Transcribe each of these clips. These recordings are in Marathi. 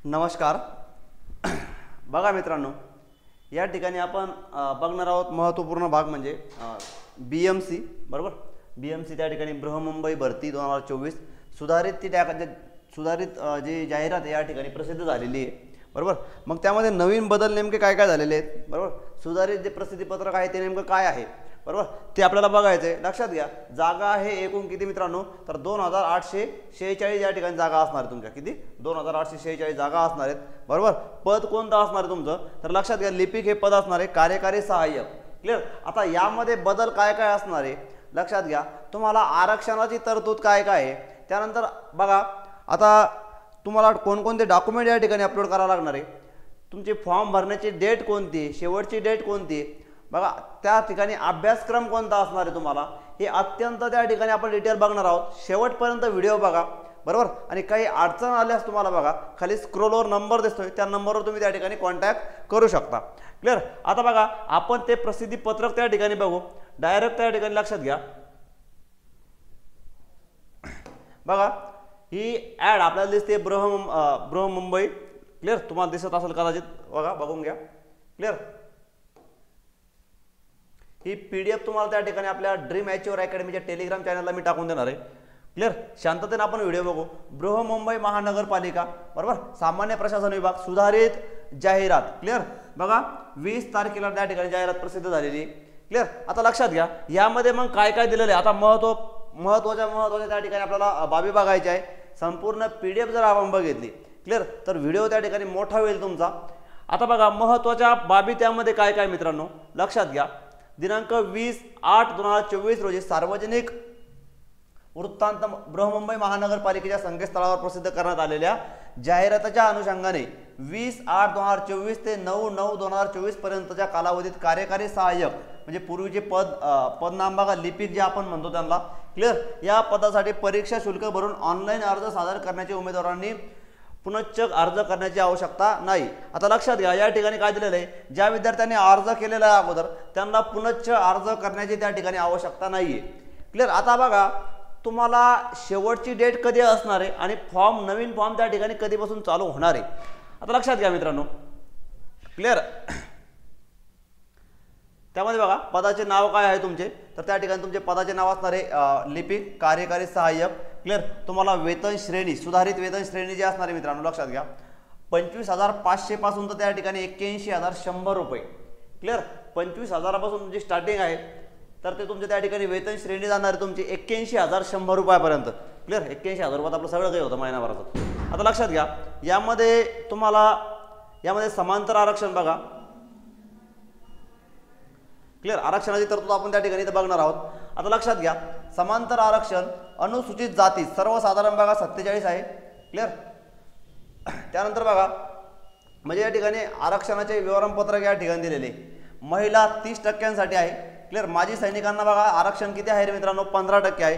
नमस्कार. बघा मित्रांनो, या ठिकाणी आपण बघणार आहोत महत्त्वपूर्ण भाग म्हणजे BMC बरोबर. BMC त्या ठिकाणी बृहमुंबई भरती 2024 सुधारित जी जाहिरात या ठिकाणी प्रसिद्ध झालेली आहे बरोबर. मग त्यामध्ये नवीन बदल नेमके काय काय झालेले आहेत बरोबर. सुधारित जे प्रसिद्धीपत्रक आहे ते नेमकं काय आहे बरोबर ते आपल्याला बघायचं आहे. लक्षात घ्या, जागा आहे एकूण किती मित्रांनो, तर 2846 या ठिकाणी जागा असणार आहे तुमच्या. किती? 2846 जागा असणार आहेत बरोबर. पद कोणतं असणार आहे तुमचं, तर लक्षात घ्या लिपिक हे पद असणार आहे, कार्यकारी सहाय्यक. क्लिअर. आता यामध्ये बदल काय काय असणार आहे लक्षात घ्या. तुम्हाला आरक्षणाची तरतूद काय काय आहे, त्यानंतर बघा आता तुम्हाला कोणकोणते डॉक्युमेंट या ठिकाणी अपलोड करावं लागणार आहे, तुमचे फॉर्म भरण्याची डेट कोणती आहे, शेवटची डेट कोणती आहे बघा, त्या ठिकाणी अभ्यासक्रम कोणता असणार आहे तुम्हाला, हे अत्यंत त्या ठिकाणी आपण डिटेल बघणार आहोत. शेवटपर्यंत व्हिडिओ बघा बरोबर. आणि काही अडचण आल्यास तुम्हाला बघा खाली स्क्रोलवर नंबर दिसतोय, त्या नंबरवर तुम्ही त्या ठिकाणी कॉन्टॅक्ट करू शकता. क्लिअर. आता बघा आपण ते प्रसिद्धी पत्रक त्या ठिकाणी बघू डायरेक्ट. त्या ठिकाणी लक्षात घ्या बघा, ही ॲड आपल्याला दिसते बृहमुंबई. क्लिअर. तुम्हाला दिसत असेल कदाचित, बघा बघून घ्या. क्लिअर. ही PDF तुम्हाला त्या ठिकाणी आपल्या ड्रीम अचीवर अकॅडमीच्या टेलिग्राम चॅनलला मी टाकून देणार आहे. क्लिअर. शांततेने आपण व्हिडिओ बघू. बृहमुंबई महानगरपालिका बरोबर, सामान्य प्रशासन विभाग, सुधारित जाहिरात. क्लिअर. बघा 20 तारखेला त्या ठिकाणी जाहिरात प्रसिद्ध झालेली. क्लिअर. आता लक्षात घ्या यामध्ये मग काय काय दिलेलं आहे. आता महत्त्वाच्या त्या ठिकाणी आपल्याला बाबी बघायची आहे. संपूर्ण PDF जर आपण बघितली क्लिअर तर व्हिडिओ त्या ठिकाणी मोठा होईल तुमचा. आता बघा महत्त्वाच्या बाबी त्यामध्ये काय काय मित्रांनो लक्षात घ्या. दिनांक 20/8/2024 रोजी सार्वजनिक वृत्तांत बृहमुंबई महानगरपालिकेच्या संकेतस्थळावर प्रसिद्ध करण्यात आलेल्या जाहिरातीच्या अनुषंगाने 20/8/2024 ते 9/9/2024 पर्यंतच्या कालावधीत कार्यकारी सहाय्यक म्हणजे पूर्वीचे पद नाम बघा लिपिक जे आपण म्हणतो त्यांना. क्लिअर. या पदासाठी परीक्षा शुल्क भरून ऑनलाईन अर्ज सादर करण्याचे उमेदवारांनी पुनश्च अर्ज करण्याची आवश्यकता नाही. आता लक्षात घ्या या ठिकाणी काय दिलेलं आहे, ज्या विद्यार्थ्यांनी अर्ज केलेला आहे अगोदर त्यांना पुनश्च अर्ज करण्याची त्या ठिकाणी आवश्यकता नाहीये. क्लिअर. आता बघा तुम्हाला शेवटची डेट कधी असणार आहे आणि नवीन फॉर्म त्या ठिकाणी कधीपासून चालू होणार आहे. आता लक्षात घ्या मित्रांनो. क्लिअर. त्यामध्ये बघा पदाचे नाव काय आहे तुमचे, तर त्या ठिकाणी तुमचे पदाचे नाव असणार आहे लिपिक, कार्यकारी सहाय्यक. क्लिअर. तुम्हाला वेतन श्रेणी, सुधारित वेतन श्रेणी जी असणार आहे मित्रांनो लक्षात घ्या 25,500 पासून तर त्या ठिकाणी 81,100 रुपये. क्लिअर. 25,000 पासून तुमची स्टार्टिंग आहे तर ते तुमच्या त्या ठिकाणी वेतन श्रेणी जाणार आहे तुमची 81,100 रुपयापर्यंत. क्लिअर. 81,000 रुपयात आपलं सगळं काही होतं महिनाभराचं. आता लक्षात घ्या यामध्ये समांतर आरक्षण बघा. क्लिअर. आरक्षणाची तरतूद आपण त्या ठिकाणी बघणार आहोत. आता लक्षात घ्या समांतर आरक्षण अनुसूचित जाती सर्वसाधारण बघा 47 आहे. क्लिअर. त्यानंतर बघा म्हणजे या ठिकाणी आरक्षणाचे विवरणपत्रक या ठिकाणी दिलेले. महिला 30% आहे. क्लिअर. माजी सैनिकांना बघा आरक्षण किती आहे मित्रांनो, 15% आहे.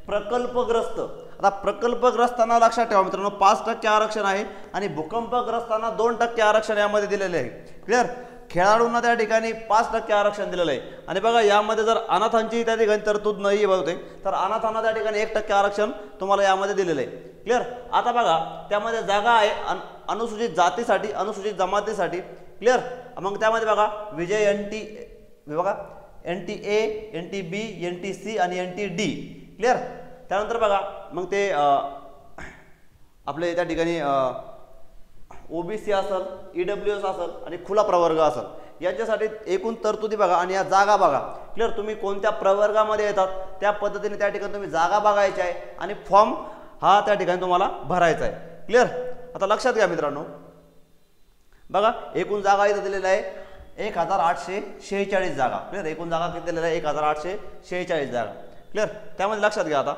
प्रकल्पग्रस्त, आता प्रकल्पग्रस्तांना लक्षात ठेवा मित्रांनो 5% आरक्षण आहे आणि भूकंपग्रस्तांना 2% आरक्षण यामध्ये दिलेले आहे. क्लिअर. खेळाडूंना त्या ठिकाणी 5% आरक्षण दिलेलं आहे. आणि बघा यामध्ये जर अनाथांची त्या ठिकाणी तरतूद नाही बहुतेक, तर अनाथांना त्या ठिकाणी 1% आरक्षण तुम्हाला यामध्ये दिलेलं आहे. क्लिअर. आता बघा त्यामध्ये जागा आहे अनुसूचित जातीसाठी, अनुसूचित जमातीसाठी. क्लिअर. मग त्यामध्ये बघा विजय बघा NTA, NTB, NTC आणि NTD. क्लिअर. त्यानंतर बघा मग ते आपले त्या ठिकाणी OBC असेल, EWS असेल आणि खुला प्रवर्ग असेल यांच्यासाठी एकूण तरतुदी बघा आणि या जागा बघा. क्लिअर. तुम्ही कोणत्या प्रवर्गामध्ये येतात त्या पद्धतीने त्या ठिकाणी तुम्ही जागा बघायची आहे आणि फॉर्म हा त्या ठिकाणी तुम्हाला भरायचा आहे. क्लिअर. आता लक्षात घ्या मित्रांनो बघा एकूण जागा इथं दिलेला आहे 1,846 जागा. क्लिअर. एकूण जागा किती दिलेल्या आहे 1,846 जागा. क्लिअर. त्यामध्ये लक्षात घ्या आता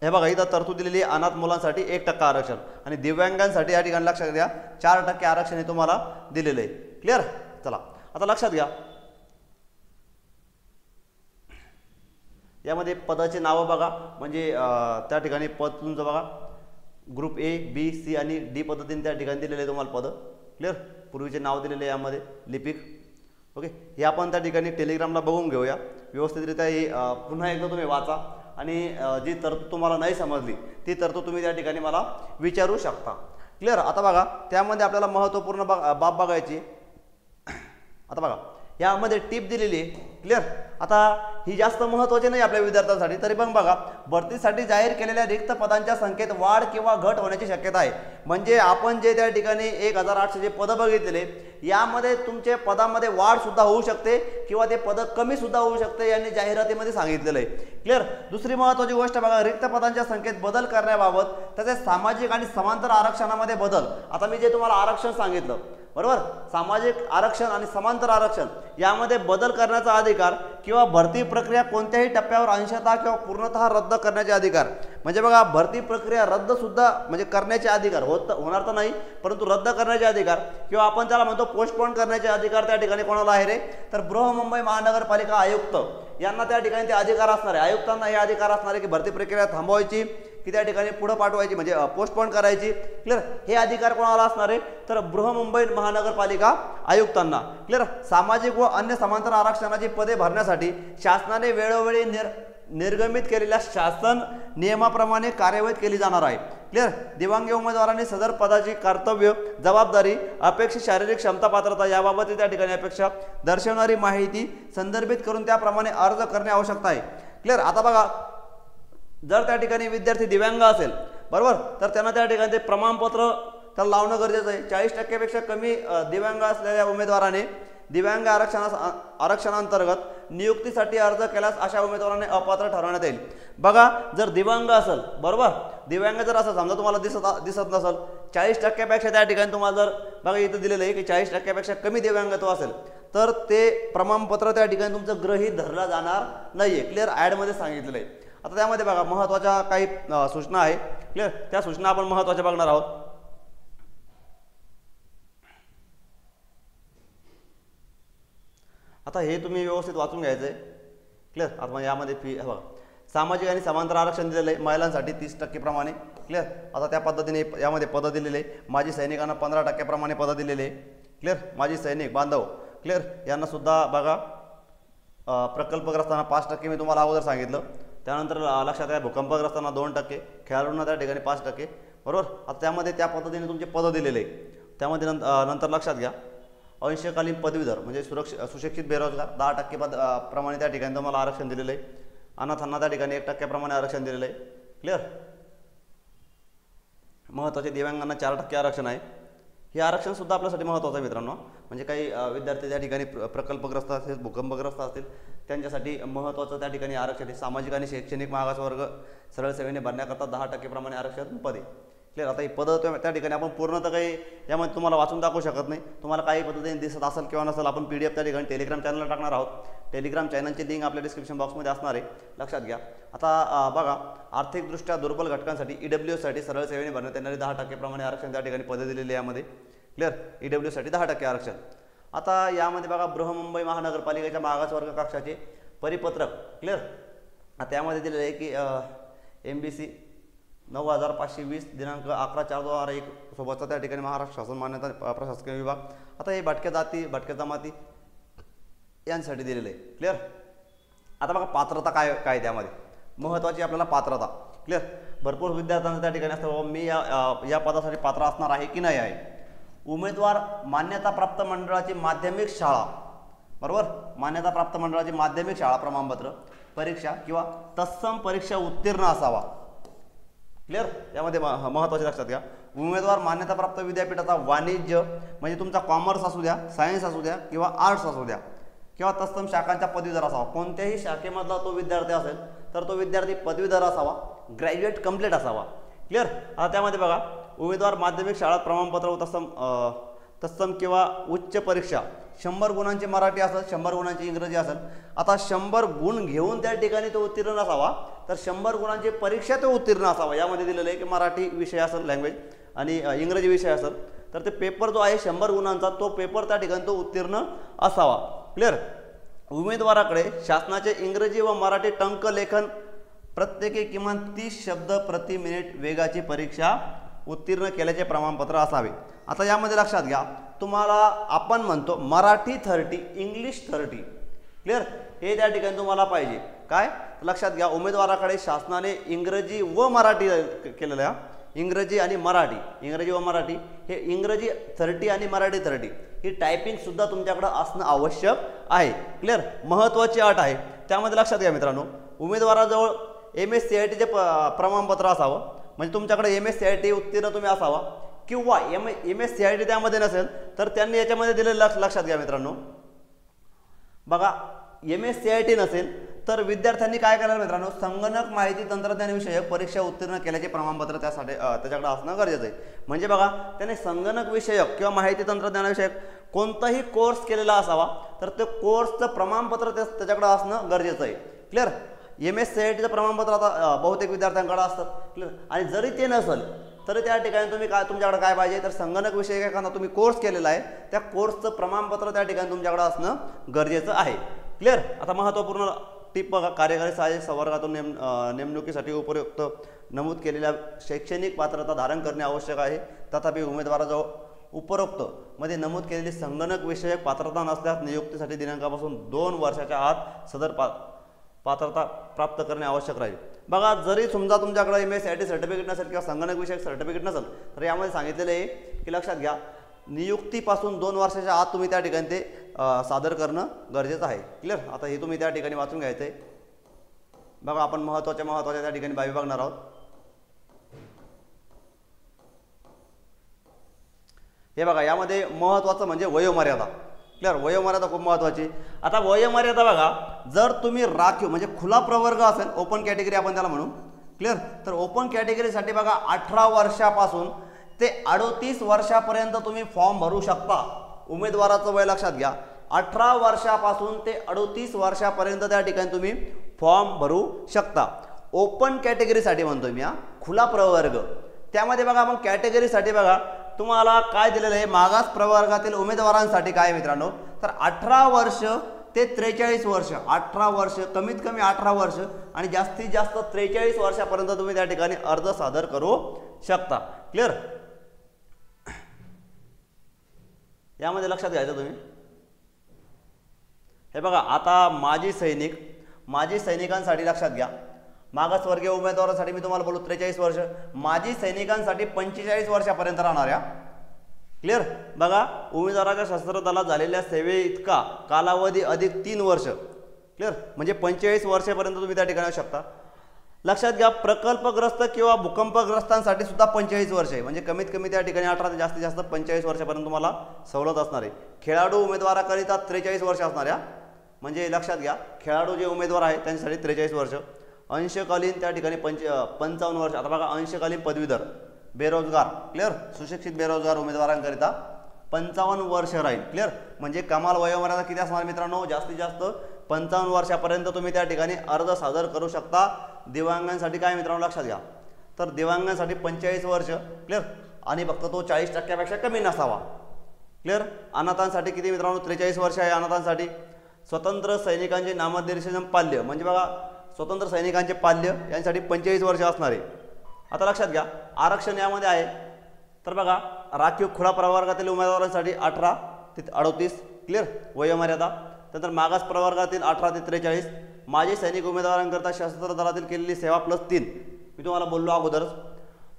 हे बघा इथं तरतूद दिलेली आहे अनाथ मुलांसाठी 1% आरक्षण आणि दिव्यांगांसाठी या ठिकाणी लक्षात घ्या 4% आरक्षण हे तुम्हाला दिलेलं आहे. क्लिअर. चला आता लक्षात घ्या यामध्ये पदाचे नावं बघा म्हणजे त्या ठिकाणी पद तुमचं बघा ग्रुप A, B, C आणि D पद्धतीने त्या ठिकाणी दिलेले आहे तुम्हाला पद. क्लिअर. पूर्वीचे नाव दिलेले यामध्ये लिपिक. ओके. हे आपण त्या ठिकाणी टेलिग्रामला बघून घेऊया व्यवस्थितरित्या. हे पुन्हा एकदा तुम्ही वाचा आणि जी तरतूद तुम्हाला नाही समजली ती तरतूद तुम्ही त्या ठिकाणी मला विचारू शकता. क्लिअर. आता बघा त्यामध्ये आपल्याला महत्त्वपूर्ण बाब बघायची. आता बघा यामध्ये टिप दिलेली आहे. क्लिअर. आता ही जास्त महत्त्वाची नाही आपल्या विद्यार्थ्यांसाठी, तरी पण बघा भरतीसाठी जाहीर केलेल्या रिक्त पदांच्या संख्येत वाढ किंवा घट होण्याची शक्यता आहे. म्हणजे आपण जे त्या ठिकाणी 1800 जे पदं बघितलेले यामध्ये तुमचे पदामध्ये वाढ सुद्धा होऊ शकते किंवा ते पदं कमी सुद्धा होऊ शकते, यांनी जाहिरातीमध्ये सांगितलेलं आहे. क्लिअर. दुसरी महत्त्वाची गोष्ट बघा रिक्त पदांच्या संख्येत बदल करण्याबाबत तसेच सामाजिक आणि समांतर आरक्षणामध्ये बदल. आता मी जे तुम्हाला आरक्षण सांगितलं बरोबर, सामाजिक आरक्षण आणि समांतर आरक्षण यामध्ये बदल करण्याचा अधिकार किंवा भरती प्रक्रिया कोणत्याही टप्प्यावर अंशतः किंवा पूर्णतः रद्द करण्याचे अधिकार. म्हणजे बघा भरती प्रक्रिया रद्द सुद्धा म्हणजे करण्याचे अधिकार होणार तर नाही, परंतु रद्द करण्याचे अधिकार किंवा आपण त्याला म्हणतो पोस्टपोन करण्याचे अधिकार त्या ठिकाणी कोणाला आहे रे, तर बृहन्मुंबई महानगरपालिका आयुक्त यांना त्या ठिकाणी ते अधिकार असणार आहे. आयुक्तांना हे अधिकार असणार आहे की भरती प्रक्रिया थांबवायची की त्या ठिकाणी पुढे पाठवायची म्हणजे पोस्टपोन करायची. क्लिअर. हे अधिकार कोणाला असणार आहे, तर बृहन्मुंबई महानगरपालिका आयुक्तांना. क्लिअर. सामाजिक व अन्य समांतर आरक्षणाची पदे भरण्यासाठी शासनाने वेळोवेळी निर्गमित केलेल्या शासन नियमाप्रमाणे कार्यवाही केली जाणार आहे. क्लिअर. दिव्यांग उमेदवारांनी सदर पदाची कर्तव्य, जबाबदारी, अपेक्षित शारीरिक क्षमता, पात्रता याबाबत त्या ठिकाणी अपेक्षा दर्शवणारी माहिती संदर्भित करून त्याप्रमाणे अर्ज करणे आवश्यक आहे. क्लिअर. आता बघा जर त्या ठिकाणी विद्यार्थी दिव्यांग असेल बरोबर, तर त्यांना त्या ठिकाणी ते प्रमाणपत्र त्याला लावणं गरजेचं आहे. 40% कमी दिव्यांग असलेल्या उमेदवाराने दिव्यांग आरक्षणांतर्गत नियुक्तीसाठी अर्ज केल्यास अशा उमेदवारांना अपात्र ठरवण्यात येईल. बघा जर दिव्यांग असेल बरोबर, दिव्यांग जर असं समजा तुम्हाला दिसत नसेल 40% त्या ठिकाणी तुम्हाला जर बघा इथं दिलेलं आहे की 40% कमी दिव्यांगत्व असेल तर ते प्रमाणपत्र त्या ठिकाणी तुमचं गृहीत धरलं जाणार नाहीये. क्लिअर. ॲडमध्ये सांगितलेलं आहे. आता त्यामध्ये बघा महत्त्वाच्या काही सूचना आहे. क्लिअर. त्या सूचना आपण महत्त्वाच्या बघणार आहोत. आता हे तुम्ही व्यवस्थित वाचून घ्यायचं आहे. क्लिअर. आता यामध्ये फी बघा सामाजिक आणि समांतर आरक्षण दिलेलं आहे महिलांसाठी 30% प्रमाणे. क्लिअर. आता त्या पद्धतीने यामध्ये पदं दिलेले आहे. माजी सैनिकांना 15% प्रमाणे पदं दिलेले आहे. क्लिअर. माजी सैनिक बांधव क्लिअर यांना सुद्धा बघा प्रकल्पग्रस्तांना 5% मी तुम्हाला अगोदर सांगितलं. त्यानंतर लक्षात आहे भूकंपग्रस्तांना 2%, खेळाडूंना त्या ठिकाणी 5% बरोबर. आता त्यामध्ये त्या पद्धतीने तुमचे पदं दिलेले आहे. त्यामध्ये नंतर लक्षात घ्या अंशकालीन पदवीधर म्हणजे सुशिक्षित बेरोजगार 10% प्रमाणे त्या ठिकाणी तुम्हाला आरक्षण दिलेलं आहे. अनाथांना त्या ठिकाणी 1% प्रमाणे आरक्षण दिलेलं आहे. क्लिअर. महत्त्वाचे दिव्यांगांना 4% आरक्षण आहे. हे आरक्षण सुद्धा आपल्यासाठी महत्त्वाचं आहे मित्रांनो. म्हणजे काही विद्यार्थी त्या ठिकाणी प्रकल्पग्रस्त असतील, भूकंपग्रस्त असतील त्यांच्यासाठी महत्त्वाचं त्या ठिकाणी आरक्षण आहे. सामाजिक आणि शैक्षणिक मागासवर्ग सरळ सेवेने भरण्याकरता 10% प्रमाणे आरक्षण पदे. क्लिअर. आता ही पदं त्या ठिकाणी आपण पूर्ण तर काही यामध्ये तुम्हाला वाचून दाखवू शकत नाही. तुम्हाला काही पद्धतीने दिसत असेल किंवा नसेल आपण PDF त्या ठिकाणी टेलिग्राम चॅनलला टाकणार आहोत. टेलिग्राम चॅनलची लिंक आपल्या डिस्क्रिप्शन बॉक्समध्ये असणार आहे. लक्षात घ्या. आता बघा आर्थिकदृष्ट्या दुर्बल घटकांसाठी EWS सरळ सेवेने भरण्यात येणारे 10% प्रमाणे आरक्षण त्या ठिकाणी पदे दिलेली आहे यामध्ये. क्लिअर. EWS 10% आरक्षण. आता यामध्ये बघा बृहन्मुंबई महानगरपालिकेच्या मागासवर्ग कक्षाचे परिपत्रक. क्लिअर. आता यामध्ये दिलेलं आहे की MBC 9520 दिनांक 11/4/2001 सोबतचा त्या ठिकाणी महाराष्ट्र शासन मान्यता प्रशासकीय विभाग. आता हे भटक्या जाती भटक्या जमाती यांसाठी दिलेलं आहे. क्लिअर. आता बघा पात्रता काय त्यामध्ये महत्त्वाची आपल्याला पात्रता. क्लिअर. भरपूर विद्यार्थ्यांना त्या ठिकाणी असतं मी या पदासाठी पात्र असणार आहे की नाही आहे. उमेदवार मान्यताप्राप्त मंडळाची माध्यमिक शाळा बरोबर, मान्यताप्राप्त मंडळाची माध्यमिक शाळा प्रमाणपत्र परीक्षा किंवा तत्सम परीक्षा उत्तीर्ण असावा. क्लिअर. यामध्ये महत्त्वाचे लक्षात घ्या उमेदवार मान्यताप्राप्त विद्यापीठाचा वाणिज्य म्हणजे तुमचा कॉमर्स असू द्या, सायन्स असू द्या किंवा आर्ट्स असू द्या किंवा तत्सम शाखांचा पदवीधर असावा. कोणत्याही शाखेमधला तो विद्यार्थी असेल तर तो विद्यार्थी पदवीधर असावा, ग्रॅज्युएट कंप्लीट असावा. क्लिअर. आता त्यामध्ये बघा उमेदवार माध्यमिक शाळा प्रमाणपत्र व तत्सम किंवा उच्च परीक्षा 100 गुणांची मराठी असेल, 100 गुणांची इंग्रजी असेल. आता 100 गुण घेऊन त्या ठिकाणी तो उत्तीर्ण नसावा तर 100 गुणांची परीक्षा तो उत्तीर्ण असावा. यामध्ये दिलेलं आहे की मराठी विषय असेल लँग्वेज आणि इंग्रजी विषय असेल तर ते पेपर जो आहे 100 गुणांचा तो पेपर त्या ठिकाणी तो उत्तीर्ण असावा. क्लिअर. उमेदवाराकडे शासनाचे इंग्रजी व मराठी टंक लेखन प्रत्येकी किमान 30 शब्द प्रति मिनिट वेगाची परीक्षा उत्तीर्ण केल्याचे प्रमाणपत्र असावे. आता यामध्ये लक्षात घ्या तुम्हाला आपण म्हणतो मराठी 30 इंग्लिश 30. क्लिअर. हे त्या ठिकाणी तुम्हाला पाहिजे काय लक्षात घ्या उमेदवाराकडे शासनाने इंग्रजी व मराठी केलेल्या इंग्रजी आणि मराठी, इंग्रजी व मराठी, हे इंग्रजी 30 आणि मराठी 30 ही टायपिंगसुद्धा तुमच्याकडं असणं आवश्यक आहे. क्लिअर. महत्त्वाची अट आहे त्यामध्ये लक्षात घ्या मित्रांनो, उमेदवाराजवळ MSCIT प्रमाणपत्र असावं, म्हणजे तुमच्याकडे MSCIT उत्तीर्ण तुम्ही असावा, किंवा MSCIT त्यामध्ये नसेल तर त्यांनी याच्यामध्ये दिलेलं लक्षात घ्या मित्रांनो. बघा MSCIT नसेल तर विद्यार्थ्यांनी काय करायला मित्रांनो, संगणक माहिती तंत्रज्ञान विषयक परीक्षा उत्तीर्ण केल्याचे प्रमाणपत्र त्याच्याकडे असणं गरजेचं आहे. म्हणजे बघा त्याने संगणक विषयक किंवा माहिती तंत्रज्ञान विषयक कोणताही कोर्स केलेला असावा तर ते कोर्सचं प्रमाणपत्र त्याच्याकडे असणं गरजेचं आहे. क्लिअर. MSCITचं प्रमाणपत्र आता बहुतेक विद्यार्थ्यांकडे असतात. क्लिअर. आणि जरी ते नसेल तरी त्या ठिकाणी तुम्ही तुमच्याकडे काय पाहिजे तर संगणक विषय एखादा तुम्ही कोर्स केलेला आहे त्या कोर्सचं प्रमाणपत्र त्या ठिकाणी तुमच्याकडे असणं गरजेचं आहे. क्लिअर. आता महत्त्वपूर्ण टिप बघा, कार्यकारी सहाय्यक संवर्गातून नेमणुकीसाठी उपयुक्त नमूद केलेल्या शैक्षणिक पात्रता धारण करणे आवश्यक आहे. तथापि उमेदवाराजवळ उपरोक्त मध्ये नमूद केलेली संगणक विषयक पात्रता नसल्यास नियुक्तीसाठी दिनांकापासून 2 वर्षाच्या आत सदर पात्रता प्राप्त करणे आवश्यक राहील. बघा जरी समजा तुमच्याकडे MSCIT सर्टिफिकेट नसेल किंवा संगणक विषयक सर्टिफिकेट नसेल तर यामध्ये सांगितलेलं आहे की लक्षात घ्या नियुक्तीपासून 2 वर्षाच्या आत तुम्ही त्या ठिकाणी ते सादर करणं गरजेचं आहे. क्लिअर. आता हे तुम्ही त्या ठिकाणी वाचून घ्यायचं आहे. बघा आपण महत्त्वाच्या त्या ठिकाणी बाबी बघणार आहोत. हे बघा यामध्ये महत्त्वाचं म्हणजे वयोमर्यादा. क्लिअर. वयोमर्यादा खूप महत्त्वाची. आता वयोमर्यादा बघा, जर तुम्ही राखीव म्हणजे खुला प्रवर्ग असेल, ओपन कॅटेगरी आपण त्याला म्हणू. क्लिअर. तर ओपन कॅटेगरीसाठी बघा 18 वर्षापासून ते 38 वर्षापर्यंत तुम्ही फॉर्म भरू शकता. उमेदवाराचं वय लक्षात घ्या, 18 वर्षापासून ते 38 वर्षापर्यंत त्या ठिकाणी तुम्ही फॉर्म भरू शकता. ओपन कॅटेगरीसाठी म्हणतोय मी, खुला प्रवर्ग. त्यामध्ये बघा मग कॅटेगरीसाठी बघा तुम्हाला काय दिलेलं आहे, मागास प्रवर्गातील उमेदवारांसाठी काय मित्रांनो तर 18 वर्ष ते 43 वर्ष, 18 वर्ष कमीत कमी 18 वर्ष आणि जास्तीत जास्त 43 वर्षापर्यंत तुम्ही त्या ठिकाणी अर्ज सादर करू शकता. क्लिअर. यामध्ये लक्षात घ्यायचं तुम्ही. हे बघा आता माजी सैनिकांसाठी लक्षात घ्या, मागासवर्गीय उमेदवारांसाठी मी तुम्हाला बोलू 43 वर्ष, माजी सैनिकांसाठी 45 वर्षापर्यंत राहणाऱ्या. क्लिअर. बघा उमेदवाराच्या सशस्त्र दलात झालेल्या सेवे इतका कालावधी अधिक 3 वर्ष. क्लिअर. म्हणजे 45 वर्षापर्यंत तुम्ही त्या ठिकाणी येऊ शकता. लक्षात घ्या प्रकल्पग्रस्त किंवा भूकंपग्रस्तांसाठी सुद्धा 45 वर्ष आहे, म्हणजे कमीत कमी त्या ठिकाणी 18 ते जास्तीत जास्त 45 वर्षापर्यंत तुम्हाला सवलत असणार आहे. खेळाडू उमेदवाराकरिता 43 वर्ष असणाऱ्या, म्हणजे लक्षात घ्या खेळाडू जे उमेदवार आहेत त्यांच्यासाठी 43 वर्ष. अंशकालीन त्या ठिकाणी 55 वर्ष. आता बघा अंशकालीन पदवीधर बेरोजगार. क्लिअर. सुशिक्षित बेरोजगार उमेदवारांकरिता 55 वर्ष राहील. क्लिअर. म्हणजे कमाल वयोमर्यादा किती असणार मित्रांनो, जास्तीत जास्त 55 वर्षापर्यंत तुम्ही त्या ठिकाणी अर्ज सादर करू शकता. दिव्यांगांसाठी काय मित्रांनो लक्षात घ्या तर दिव्यांगांसाठी 45 वर्ष. क्लिअर. आणि फक्त तो 40% कमी नसावा. क्लिअर. अनाथांसाठी किती मित्रांनो 43 वर्ष आहे अनाथांसाठी. स्वतंत्र सैनिकांचे नामनिर्देशन पाल्य, म्हणजे बघा स्वतंत्र सैनिकांचे पाल्य यांसाठी 45 वर्ष असणार आहे. आता लक्षात घ्या आरक्षण यामध्ये आहे तर बघा राखीव खुला प्रवर्गातील उमेदवारांसाठी 18 ते 38. क्लिअर. वयोमर्यादा. त्यानंतर मागास प्रवर्गातील 18 ते 43. माजी सैनिक उमेदवारांकरता सशस्त्र दलातील केलेली सेवा +3 मी तुम्हाला बोललो अगोदरच.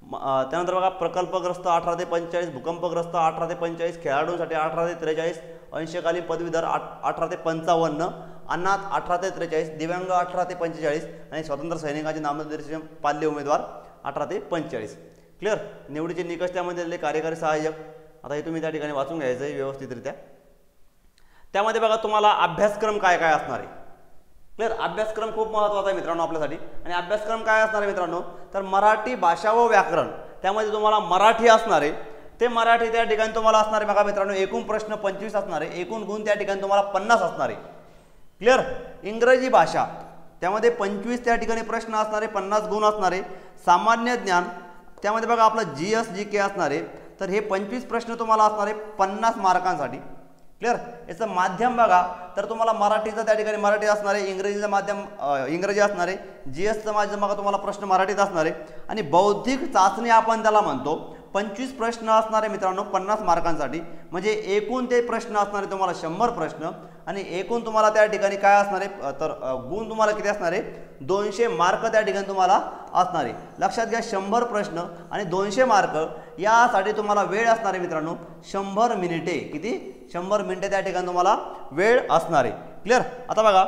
त्यानंतर बघा प्रकल्पग्रस्त 18 ते 45, भूकंपग्रस्त 18 ते 45, खेळाडूंसाठी 18 ते 43, अंशकालीन पदवीधर 18 ते 55, अनाथ 18 ते 43, दिव्यांग 18 ते 45 आणि स्वतंत्र सैनिकांचे नामनिर्देशन पाल्य उमेदवार 18 ते 45. क्लिअर. निवडीचे निकष त्यामध्ये दिलेले कार्यकारी सहाय्यक. आता हे तुम्ही त्या ठिकाणी वाचून घ्यायचं आहे व्यवस्थितरित्या. त्यामध्ये बघा तुम्हाला अभ्यासक्रम काय काय असणार आहे. क्लिअर. अभ्यासक्रम खूप महत्त्वाचा आहे मित्रांनो आपल्यासाठी. आणि अभ्यासक्रम काय असणार आहे मित्रांनो तर मराठी भाषा व व्याकरण. त्यामध्ये तुम्हाला मराठी असणार आहे, ते मराठी त्या ठिकाणी तुम्हाला असणार आहे बघा मित्रांनो एकूण प्रश्न 25 असणार आहे, एकूण गुण त्या ठिकाणी तुम्हाला 50 असणार आहे. क्लिअर. इंग्रजी भाषा त्यामध्ये 25 त्या ठिकाणी प्रश्न असणार आहे, 50 गुण असणार आहे. सामान्य ज्ञान त्यामध्ये बघा आपलं GS GK असणार आहे, तर हे 25 प्रश्न तुम्हाला असणार आहे 50 मार्कांसाठी. क्लिअर. याचं माध्यम बघा तर तुम्हाला मराठीचं त्या ठिकाणी मराठी असणार आहे, इंग्रजीचं माध्यम इंग्रजी असणार आहे, GSचं माध्यम बघा तुम्हाला प्रश्न मराठीत असणार आहे. आणि बौद्धिक चाचणी आपण त्याला म्हणतो 25 प्रश्न असणार आहे मित्रांनो 50 मार्कांसाठी. म्हणजे एकूण ते प्रश्न असणार आहे तुम्हाला 100 प्रश्न आणि एकूण तुम्हाला त्या ठिकाणी काय असणार आहे, तर गुण तुम्हाला किती असणार आहे, 200 मार्क त्या ठिकाणी तुम्हाला असणार आहे. लक्षात घ्या 100 प्रश्न आणि 200 मार्क यासाठी तुम्हाला वेळ असणार आहे मित्रांनो 100 मिनिटे. किती? 100 मिनिटे त्या ठिकाणी तुम्हाला वेळ असणार आहे. क्लिअर? आता बघा,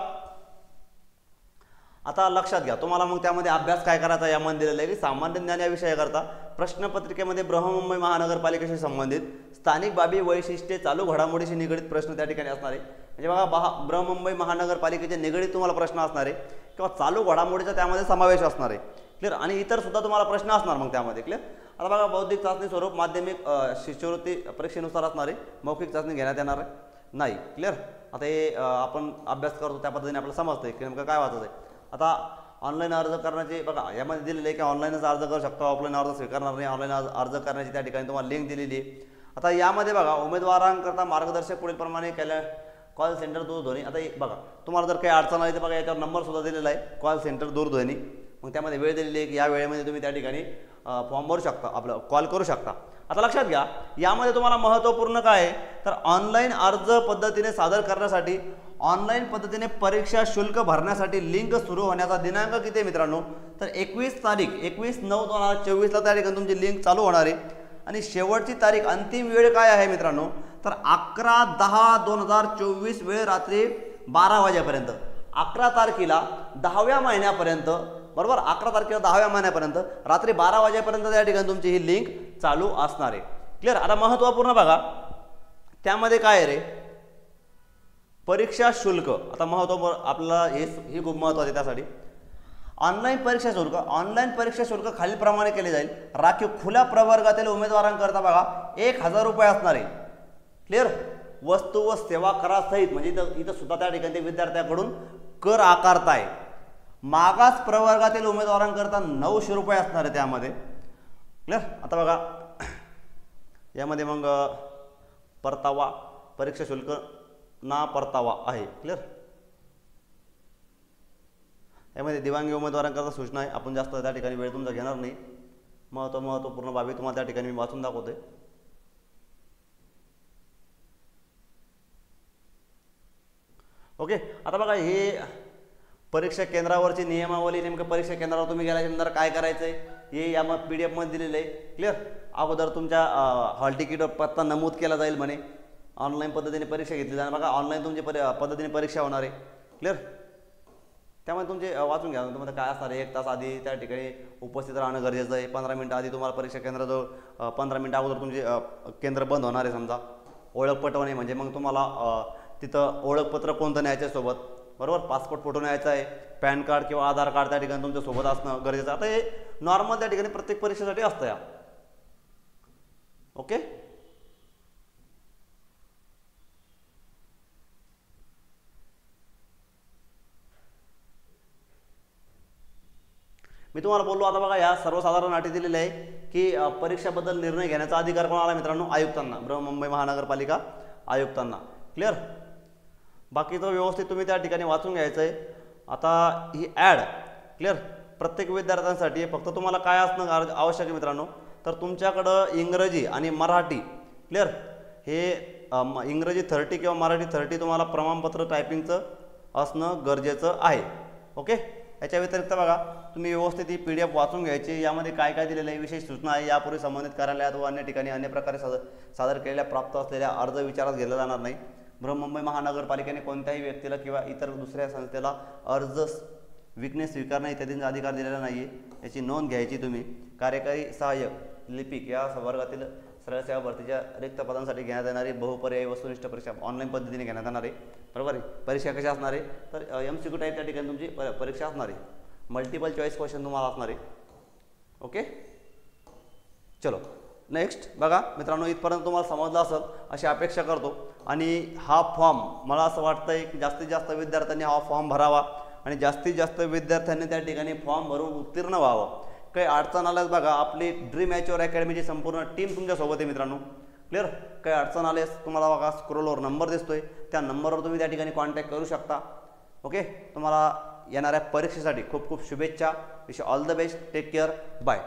आता लक्षात घ्या तुम्हाला मग त्यामध्ये अभ्यास काय करायचा यामध्ये दिलेलं आहे की सामान्य ज्ञान या विषयाकरता प्रश्नपत्रिकेमध्ये बृहन्मुंबई महानगरपालिकेशी संबंधित स्थानिक बाबी, वैशिष्ट्ये, चालू घडामोडीशी निगडीत प्रश्न त्या ठिकाणी असणार आहे. म्हणजे बघा बृहन्मुंबई महानगरपालिकेचे निगडीत तुम्हाला प्रश्न असणार आहे किंवा चालू घडामोडीचा त्यामध्ये समावेश असणार आहे. क्लिअर? आणि इतर सुद्धा तुम्हाला प्रश्न असणार मग त्यामध्ये. क्लिअर? आता बघा बौद्धिक चाचणी स्वरूप माध्यमिक शिष्यवृत्ती परीक्षेनुसार असणार आहे, मौखिक चाचणी घेण्यात येणार आहे नाही. क्लिअर? आता हे आपण अभ्यास करतो त्या पद्धतीने आपल्याला समजतंय की नेमकं काय वाचायचं आहे. आता ऑनलाईन अर्ज करण्याचे बघा यामध्ये दिलेले आहे की ऑनलाईनच अर्ज करू शकता, ऑफलाईन अर्ज स्वीकारणार नाही. ऑनलाईन अर्ज करण्याची त्या ठिकाणी तुम्हाला लिंक दिलेली आहे. आता यामध्ये बघा उमेदवारांकरता मार्गदर्शक पुढील प्रमाणे केल्या कॉल सेंटर दूरध्वनी. आता बघा तुम्हाला जर काही अडचण आली तर बघा याच्यावर नंबर सुद्धा दिलेला आहे, कॉल सेंटर दूरध्वनी. मग त्यामध्ये वेळ दिलेली आहे की या वेळेमध्ये तुम्ही त्या ठिकाणी फॉर्म भरू शकता, आपलं कॉल करू शकता. आता लक्षात घ्या यामध्ये तुम्हाला महत्त्वपूर्ण काय आहे तर ऑनलाईन अर्ज पद्धतीने सादर करण्यासाठी, ऑनलाईन पद्धतीने परीक्षा शुल्क भरण्यासाठी लिंक सुरू होण्याचा दिनांक किती आहे मित्रांनो, तर 21 तारीख 21/9/2024 त्या ठिकाणी तुमची लिंक चालू होणार आहे. आणि शेवटची तारीख अंतिम वेळ काय आहे मित्रांनो तर 11/10/2024 वेळ रात्री 12 वाजेपर्यंत. 11 तारखेला 10व्या महिन्यापर्यंत, बरोबर 11 तारखेला 10व्या महिन्यापर्यंत रात्री 12 वाजेपर्यंत त्या ठिकाणी तुमची ही लिंक चालू असणार आहे. क्लिअर? आता महत्त्वपूर्ण बघा त्यामध्ये काय आहे रे, परीक्षा शुल्क. आता महत्त्व आपल्याला हे खूप महत्त्वाचं आहे त्यासाठी. ऑनलाईन परीक्षा शुल्क, ऑनलाईन परीक्षा शुल्क खालीलप्रमाणे केले जाईल. राखीव खुल्या प्रवर्गातील उमेदवारांकरता बघा 1000 रुपये असणार आहे. क्लिअर? वस्तू व सेवा करासहित, म्हणजे इथं सुद्धा त्या ठिकाणी ते विद्यार्थ्याकडून कर आकारताय. मागास प्रवर्गातील उमेदवारांकरता 900 रुपये असणार आहे त्यामध्ये. क्लिअर? आता बघा यामध्ये मग परतावा, परीक्षा शुल्क ना परतावा आहे. क्लिअर? यामध्ये दिव्यांग उमेदवारांकरता सूचना आहे. आपण जास्त त्या ठिकाणी वेळ तुमचा घेणार नाही. महत्त्वपूर्ण बाबी तुम्हाला त्या ठिकाणी मी वाचून दाखवतोय. ओके? आता बघा हे परीक्षा केंद्रावरची नियमावली, नेमकं परीक्षा केंद्रावर तुम्ही गेल्यानंतर काय करायचं आहे हे या PDF मध्ये दिलेलं आहे. क्लिअर? अगोदर तुमच्या हॉल तिकीटवर पत्ता नमूद केला जाईल म्हणे. ऑनलाईन पद्धतीने परीक्षा घेतली जाणार. बघा ऑनलाईन तुमची पद्धतीने परीक्षा होणार आहे. क्लिअर? त्यामुळे तुमचे वाचून घ्या. तुम्हाला काय असणार आहे 1 तास आधी त्या ठिकाणी उपस्थित राहणं गरजेचं आहे. 15 मिनिटं आधी तुम्हाला परीक्षा केंद्राजवळ 15 मिनिटं अगोदर तुमचे केंद्र बंद होणार आहे. समजा ओळख पटवणे म्हणजे मग तुम्हाला तिथं ओळखपत्र कोणतं न्यायचं सोबत, बरोबर पासपोर्ट फोटो न्यायचा आहे, पॅन कार्ड किंवा आधार कार्ड त्या ठिकाणी तुमच्या सोबत असणं गरजेचं. आता हे नॉर्मल त्या ठिकाणी प्रत्येक परीक्षेसाठी असतं या. ओके? मी तुम्हाला बोललो आता बघा या सर्वसाधारण अटी दिलेल्या आहे की परीक्षेबद्दल निर्णय घेण्याचा अधिकार कोणाला मित्रांनो, आयुक्तांना, बृहन्मुंबई महानगरपालिका आयुक्तांना. क्लिअर? बाकीचं व्यवस्थित तुम्ही त्या ठिकाणी वाचून घ्यायचं आहे. आता ही ॲड क्लिअर प्रत्येक विद्यार्थ्यांसाठी फक्त तुम्हाला काय असणं आवश्यक आहे मित्रांनो तर तुमच्याकडं इंग्रजी आणि मराठी. क्लिअर? हे इंग्रजी 30 किंवा मराठी 30 तुम्हाला प्रमाणपत्र टायपिंगचं असणं गरजेचं आहे. ओके? याच्या व्यतिरिक्त बघा तुम्ही व्यवस्थित ही PDF वाचून घ्यायची. यामध्ये काय काय दिलेलं आहे, विशेष सूचना आहे. यापूर्वी संबंधित कार्यालयात व अन्य ठिकाणी अन्य प्रकारे सादर केलेल्या प्राप्त असलेल्या अर्ज विचारात घेतला जाणार नाही. बृहन्मुंबई महानगरपालिकेने कोणत्याही व्यक्तीला किंवा इतर दुसऱ्या संस्थेला अर्ज विकणे, स्वीकारणे इत्यादींचा अधिकार दिलेला नाही आहे. याची नोंद घ्यायची तुम्ही. कार्यकारी सहाय्यक, लिपिक या वर्गातील सरळ सेवा भरतीच्या रिक्त पदांसाठी घेण्यात येणारी बहुपर्यायी वस्तुनिष्ठ परीक्षा ऑनलाईन पद्धतीने घेण्यात येणार आहे. बरोबर आहे? परीक्षा कशी असणार आहे तर MCQ टाईप त्या ठिकाणी तुमची परीक्षा असणार आहे. मल्टिपल चॉईस क्वेश्चन तुम्हाला असणार आहे. ओके? चलो नेक्स्ट बघा मित्रांनो, इथपर्यंत तुम्हाला समजलं असेल अशी अपेक्षा करतो. आणि हा फॉर्म मला असं वाटतंय की जास्तीत जास्त विद्यार्थ्यांनी हा फॉर्म भरावा आणि जास्तीत जास्त विद्यार्थ्यांनी त्या ठिकाणी फॉर्म भरून उत्तीर्ण व्हावं. काही अडचण आल्यास बघा आपली ड्रीम मॅच्युअर अकॅडमीची संपूर्ण टीम तुमच्यासोबत आहे मित्रांनो. क्लिअर? काही अडचण आल्यास तुम्हाला बघा स्क्रोलवर नंबर दिसतोय, त्या नंबरवर तुम्ही त्या ठिकाणी कॉन्टॅक्ट करू शकता. ओके? तुम्हाला येणाऱ्या परीक्षेसाठी खूप खूप शुभेच्छा. Wish all the best. Take care. Bye.